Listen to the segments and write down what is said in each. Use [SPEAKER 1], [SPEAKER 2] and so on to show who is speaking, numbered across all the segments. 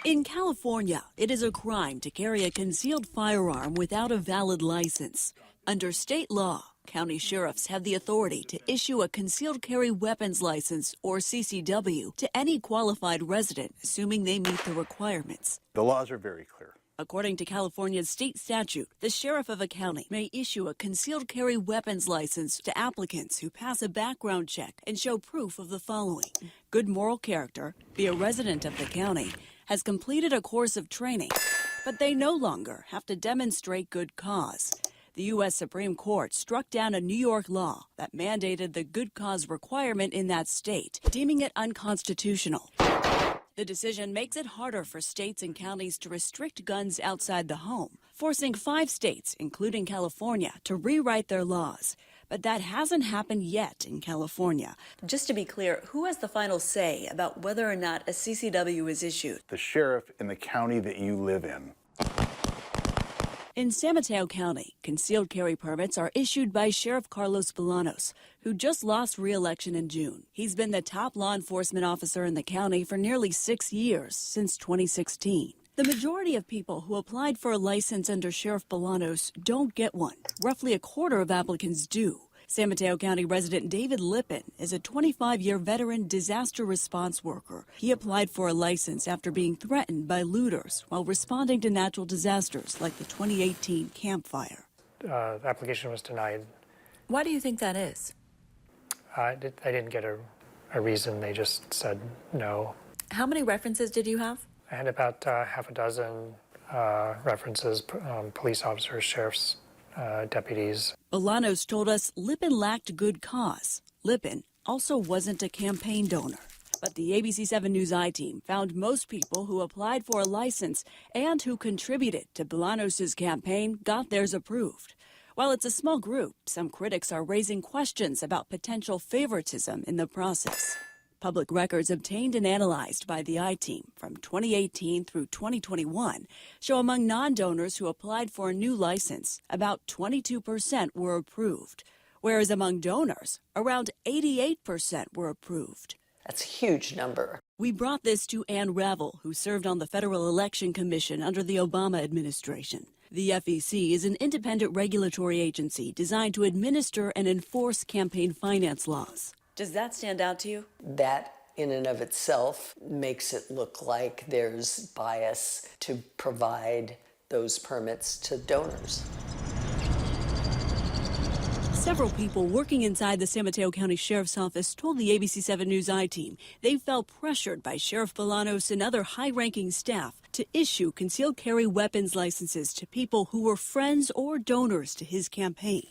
[SPEAKER 1] In California, it is a crime to carry a concealed firearm without a valid license. Under state law, county sheriffs have the authority to issue a concealed carry weapons license, or CCW, to any qualified resident, assuming they meet the requirements.
[SPEAKER 2] The laws are very clear.
[SPEAKER 1] According to California's state statute, the sheriff of a county may issue a concealed carry weapons license to applicants who pass a background check and show proof of the following: good moral character, be a resident of the county, has completed a course of training, but they no longer have to demonstrate good cause. The U.S. Supreme Court struck down a New York law that mandated the good cause requirement in that state, deeming it unconstitutional. The decision makes it harder for states and counties to restrict guns outside the home, forcing 5 states, including California, to rewrite their laws. But that hasn't happened yet in California. Just to be clear, who has the final say about whether or not a CCW is issued?
[SPEAKER 2] The sheriff in the county that you live in.
[SPEAKER 1] In San Mateo County, concealed carry permits are issued by Sheriff Carlos Bolanos, who just lost re-election in June. He's been the top law enforcement officer in the county for nearly 6 years, since 2016. The majority of people who applied for a license under Sheriff Bolanos don't get one. Roughly a quarter of applicants do. San Mateo County resident David Lippin is a 25-year veteran disaster response worker. He applied for a license after being threatened by looters while responding to natural disasters like the 2018 Camp Fire.
[SPEAKER 3] The application was denied.
[SPEAKER 1] Why do you think that is?
[SPEAKER 3] I didn't get a reason. They just said no.
[SPEAKER 1] How many references did you have?
[SPEAKER 3] I had about half a dozen references, police officers, sheriffs, deputies.
[SPEAKER 1] Bolanos told us Lippin lacked good cause. Lippin also wasn't a campaign donor. But the ABC 7 News I-team found most people who applied for a license and who contributed to Bolanos' campaign got theirs approved. While it's a small group, some critics are raising questions about potential favoritism in the process. Public records obtained and analyzed by the I-team from 2018 through 2021 show among non-donors who applied for a new license, about 22% were approved, whereas among donors, around 88% were approved.
[SPEAKER 4] That's a huge number.
[SPEAKER 1] We brought this to Ann Ravel, who served on the Federal Election Commission under the Obama administration. The FEC is an independent regulatory agency designed to administer and enforce campaign finance laws. Does that stand out to you?
[SPEAKER 4] That in and of itself makes it look like there's bias to provide those permits to donors.
[SPEAKER 1] Several people working inside the San Mateo County Sheriff's Office told the ABC 7 News I-team they felt pressured by Sheriff Bolanos and other high-ranking staff to issue concealed carry weapons licenses to people who were friends or donors to his campaign.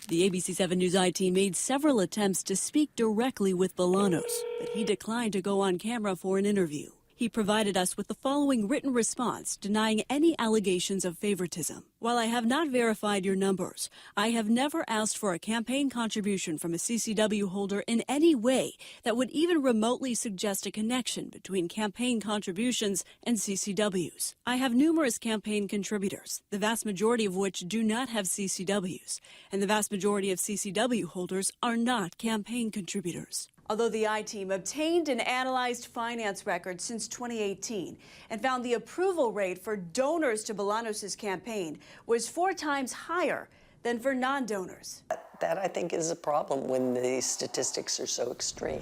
[SPEAKER 1] The ABC 7 News I-team made several attempts to speak directly with Bolanos, but he declined to go on camera for an interview. He provided us with the following written response denying any allegations of favoritism. While I have not verified your numbers, I have never asked for a campaign contribution from a CCW holder in any way that would even remotely suggest a connection between campaign contributions and CCWs. I have numerous campaign contributors, the vast majority of which do not have CCWs, and the vast majority of CCW holders are not campaign contributors. Although the I-team obtained and analyzed finance records since 2018 and found the approval rate for donors to Bolanos' campaign was 4 times higher than for non-donors.
[SPEAKER 4] That, I think, is a problem when the statistics are so extreme.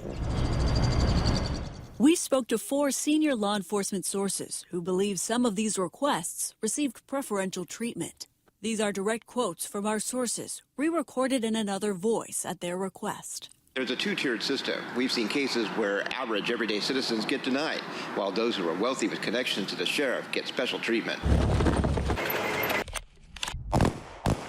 [SPEAKER 1] We spoke to 4 senior law enforcement sources who believe some of these requests received preferential treatment. These are direct quotes from our sources, re-recorded in another voice at their request.
[SPEAKER 5] There's a 2-tiered system. We've seen cases where average everyday citizens get denied, while those who are wealthy with connections to the sheriff get special treatment.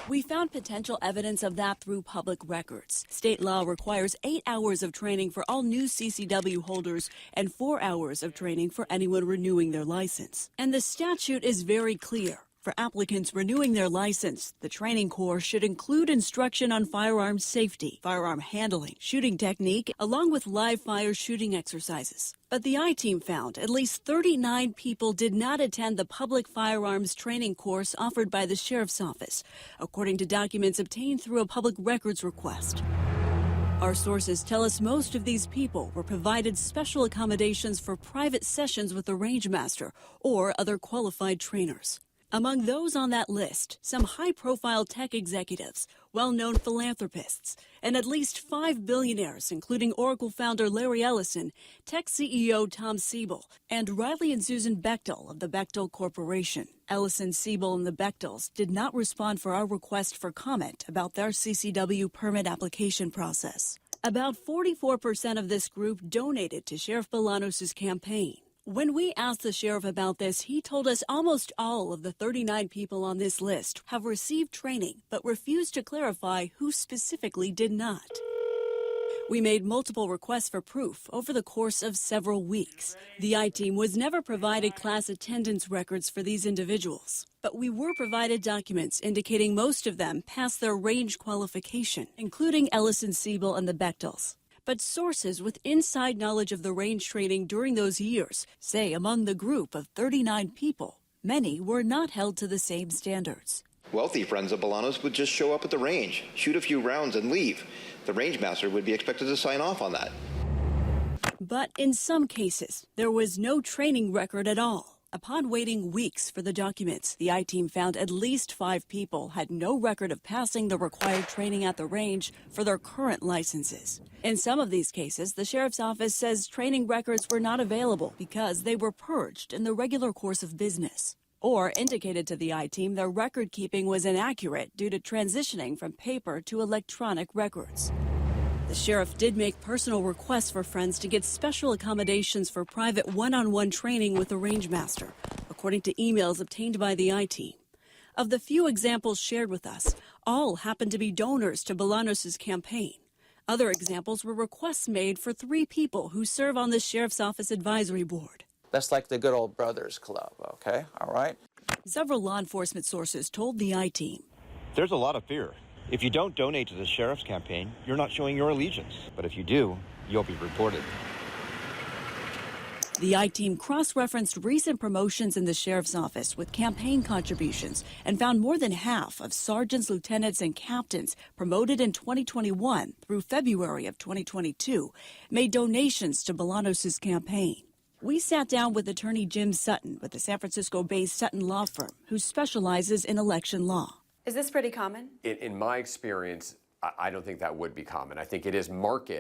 [SPEAKER 1] We found potential evidence of that through public records. State law requires 8 hours of training for all new CCW holders and 4 hours of training for anyone renewing their license. And the statute is very clear. For applicants renewing their license, the training course should include instruction on firearm safety, firearm handling, shooting technique, along with live fire shooting exercises. But the I-team found at least 39 people did not attend the public firearms training course offered by the Sheriff's Office, according to documents obtained through a public records request. Our sources tell us most of these people were provided special accommodations for private sessions with the rangemaster or other qualified trainers. Among those on that list, some high-profile tech executives, well-known philanthropists, and at least 5 billionaires, including Oracle founder Larry Ellison, tech CEO Tom Siebel, and Riley and Susan Bechtel of the Bechtel Corporation. Ellison, Siebel, and the Bechtels did not respond for our request for comment about their CCW permit application process. About 44% of this group donated to Sheriff Bolanos' campaign. When we asked the sheriff about this, he told us almost all of the 39 people on this list have received training, but refused to clarify who specifically did not. We made multiple requests for proof over the course of several weeks. The I-Team was never provided class attendance records for these individuals, but we were provided documents indicating most of them passed their range qualification, including Ellison, Siebel, and the Bechtels. But sources with inside knowledge of the range training during those years say among the group of 39 people, many were not held to the same standards.
[SPEAKER 5] Wealthy friends of Bolanos would just show up at the range, shoot a few rounds, and leave. The rangemaster would be expected to sign off on that.
[SPEAKER 1] But in some cases, there was no training record at all. Upon waiting weeks for the documents, the I-Team found at least 5 people had no record of passing the required training at the range for their current licenses. In some of these cases, the sheriff's office says training records were not available because they were purged in the regular course of business, or indicated to the I-Team their record keeping was inaccurate due to transitioning from paper to electronic records. The sheriff did make personal requests for friends to get special accommodations for private one-on-one training with the rangemaster, according to emails obtained by the I-Team. Of the few examples shared with us, all happened to be donors to Bolanos' campaign. Other examples were requests made for 3 people who serve on the sheriff's office advisory board.
[SPEAKER 6] That's like the good old brothers club, okay? All right?
[SPEAKER 1] Several law enforcement sources told the I-Team.
[SPEAKER 7] There's a lot of fear. If you don't donate to the sheriff's campaign, you're not showing your allegiance. But if you do, you'll be reported.
[SPEAKER 1] The I-Team cross-referenced recent promotions in the sheriff's office with campaign contributions and found more than half of sergeants, lieutenants, and captains promoted in 2021 through February of 2022 made donations to Bolanos' campaign. We sat down with attorney Jim Sutton with the San Francisco-based Sutton law firm, who specializes in election law.
[SPEAKER 8] Is this pretty common?
[SPEAKER 9] In my experience, I don't think that would be common. I think it is marked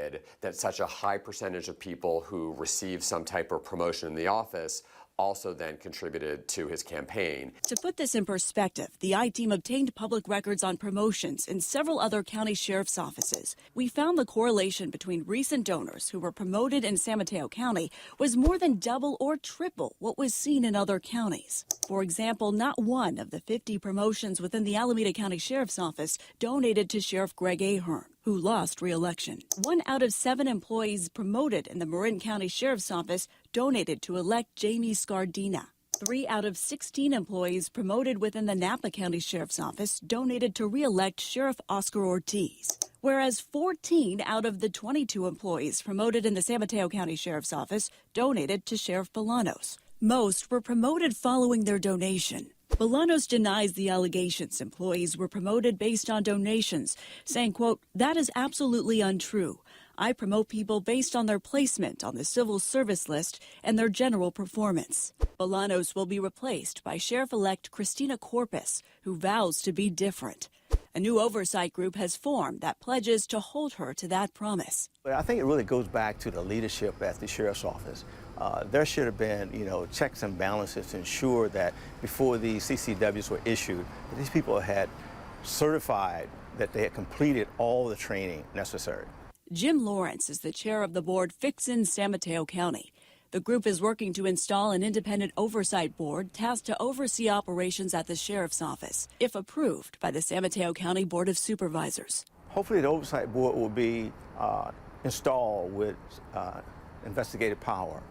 [SPEAKER 9] that such a high percentage of people who receive some type of promotion in the office also then contributed to his campaign.
[SPEAKER 1] To put this in perspective, the I-Team obtained public records on promotions in several other county sheriff's offices. We found the correlation between recent donors who were promoted in San Mateo County was more than double or triple what was seen in other counties. For example, not one of the 50 promotions within the Alameda County Sheriff's Office donated to Sheriff Greg Ahern, who lost re-election. 1 out of 7 employees promoted in the Marin County Sheriff's Office donated to elect Jamie Scardina. 3 out of 16 employees promoted within the Napa County Sheriff's Office donated to re-elect Sheriff Oscar Ortiz, whereas 14 out of the 22 employees promoted in the San Mateo County Sheriff's Office donated to Sheriff Bolanos. Most were promoted following their donation. Bolanos denies the allegations employees were promoted based on donations, saying, quote, "That is absolutely untrue. I promote people based on their placement on the civil service list and their general performance." Bolanos will be replaced by Sheriff-elect Christina Corpus, who vows to be different. A new oversight group has formed that pledges to hold her to that promise.
[SPEAKER 10] But I think it really goes back to the leadership at the Sheriff's Office. There should have been, checks and balances to ensure that before these CCWs were issued, these people had certified that they had completed all the training necessary.
[SPEAKER 1] Jim Lawrence is the chair of the board Fixin San Mateo County. The group is working to install an independent oversight board tasked to oversee operations at the sheriff's office, if approved by the San Mateo County Board of Supervisors.
[SPEAKER 10] Hopefully the oversight board will be installed with investigative power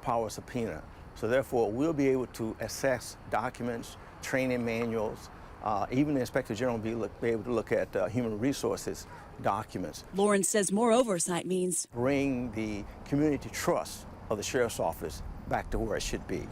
[SPEAKER 10] of subpoena. So therefore, we'll be able to assess documents, training manuals, even the Inspector General will be able to look at human resources documents.
[SPEAKER 1] Lawrence says more oversight means
[SPEAKER 10] bring the community trust of the Sheriff's Office back to where it should be.